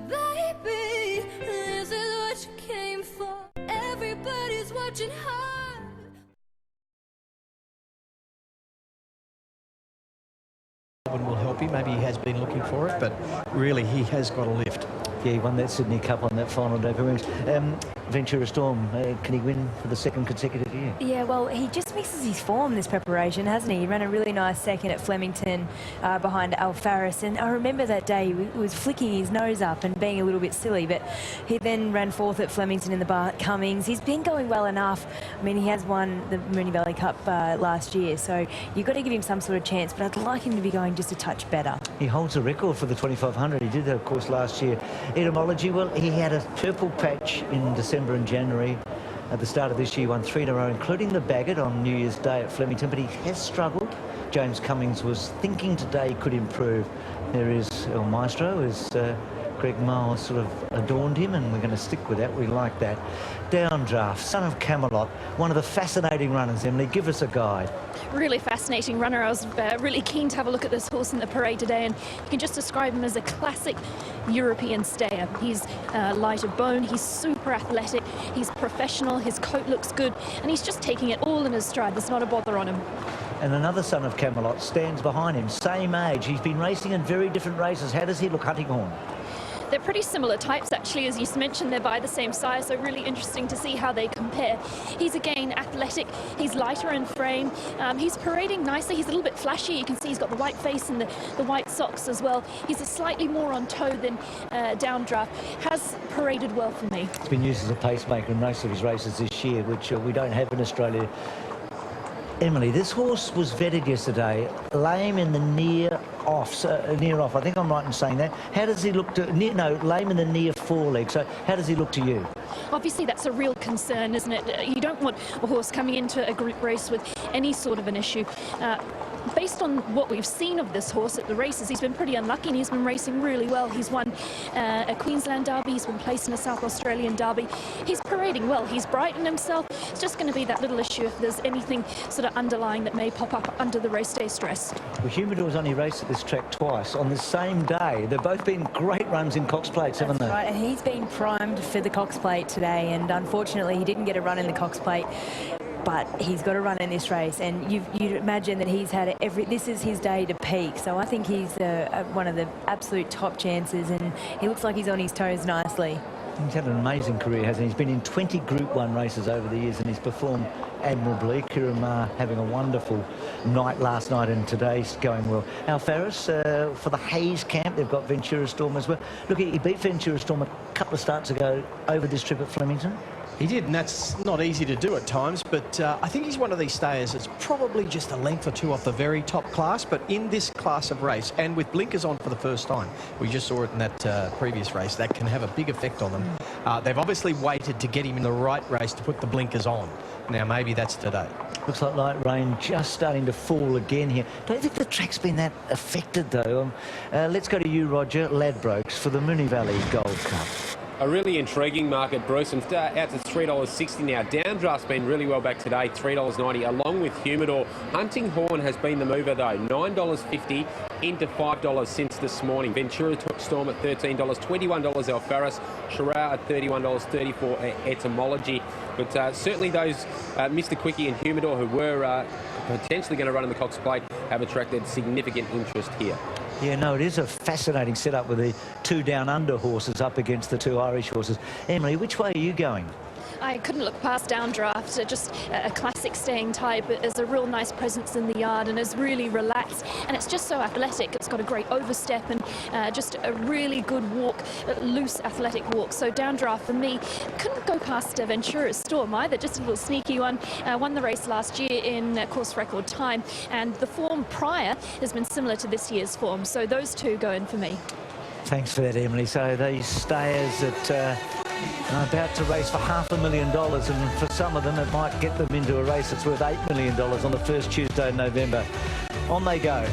Baby, this is what you came for. Everybody's watching hard. Will help him. Maybe he has been looking for it, but really he has got a lift. Yeah, he won that Sydney Cup on that final day for Ventura Storm. Can he win for the second consecutive year? Yeah, well, he just misses his form this preparation, hasn't he? He ran a really nice second at Flemington behind Alfaris, and I remember that day he was flicking his nose up and being a little bit silly, but he then ran fourth at Flemington in the Bart Cummings. He's been going well enough. I mean, he has won the Moonee Valley Cup last year, so you've got to give him some sort of chance, but I'd like him to be going just a touch better. He holds a record for the 2500. He did that, of course, last year. Etymology, well, he had a purple patch in December and January. At the start of this year, won 3 in a row, including the Bagot on New Year's Day at Flemington, but he has struggled. James Cummings was thinking today he could improve. There is El Maestro, as Greg Miles sort of adorned him, and we're going to stick with that. We like that. Downdraft, son of Camelot, one of the fascinating runners. Emily, give us a guide. Really fascinating runner. I was really keen to have a look at this horse in the parade today, and you can just describe him as a classic European stayer. He's light of bone, he's super athletic, he's professional, his coat looks good, and he's just taking it all in his stride. There's not a bother on him. And another son of Camelot stands behind him, same age. He's been racing in very different races. How does he look, Huntinghorn? They're pretty similar types, actually. As you mentioned, they're by the same size, so really interesting to see how they compare. He's, again, athletic. He's lighter in frame. He's parading nicely. He's a little bit flashy. You can see he's got the white face and the white socks as well. He's a slightly more on toe than Downdraft. Has paraded well for me. He's been used as a pacemaker in most of his races this year, which we don't have in Australia. Emily, this horse was vetted yesterday, lame in the near off. I think I'm right in saying that. How does he look to... lame in the near foreleg. So how does he look to you? Obviously, that's a real concern, isn't it? You don't want a horse coming into a group race with any sort of an issue. Based on what we've seen of this horse at the races, he's been pretty unlucky, and he's been racing really well. He's won a Queensland Derby, he's been placed in a South Australian Derby. He's parading well, he's brightened himself. It's just going to be that little issue if there's anything sort of underlying that may pop up under the race day stress. Well, Humidor's only raced at this track twice on the same day. They've both been great runs in Cox Plates, haven't they? Right, and he's been primed for the Cox Plate today, and unfortunately he didn't get a run in the Cox Plate. But he's got to run in this race, and you'd imagine that he's had this is his day to peak. So I think he's one of the absolute top chances, and he looks like he's on his toes nicely. He's had an amazing career, hasn't he? He's been in 20 Group 1 races over the years, and he's performed admirably. Kieran having a wonderful night last night, and today's going well. Alfaris, for the Hayes camp, they've got Ventura Storm as well. Look, he beat Ventura Storm a couple of starts ago over this trip at Flemington. He did, and that's not easy to do at times, but I think he's one of these stayers that's probably just a length or two off the very top class, but in this class of race, and with blinkers on for the first time, we just saw it in that previous race, that can have a big effect on them. They've obviously waited to get him in the right race to put the blinkers on. Now, maybe that's today. Looks like light rain just starting to fall again here. Don't think the track's been that affected, though. Let's go to you, Roger, Ladbrokes, for the Moonee Valley Gold Cup. A really intriguing market, Bruce, and out to $3.60 now. Downdraft's been really well back today, $3.90, along with Humidor. Huntinghorn has been the mover, though, $9.50 into $5 since this morning. Ventura Storm at $13, $21 Alfaris, Chirao at $31.34 Etymology. But certainly those Mr. Quickie and Humidor, who were potentially going to run in the Cox Plate, have attracted significant interest here. Yeah, no, it is a fascinating setup with the 2 down under horses up against the 2 Irish horses. Emily, which way are you going? I couldn't look past Downdraft. Just a classic staying type. Has a real nice presence in the yard and is really relaxed, and it's just so athletic. It's got a great overstep and just a really good walk, loose athletic walk. So Downdraft for me. Couldn't go past Ventura Storm either, just a little sneaky one. Won the race last year in course record time, and the form prior has been similar to this year's form. So those two go in for me. Thanks for that, Emily. So these stayers that are about to race for $500,000, and for some of them it might get them into a race that's worth $8 million on the first Tuesday in November. On they go.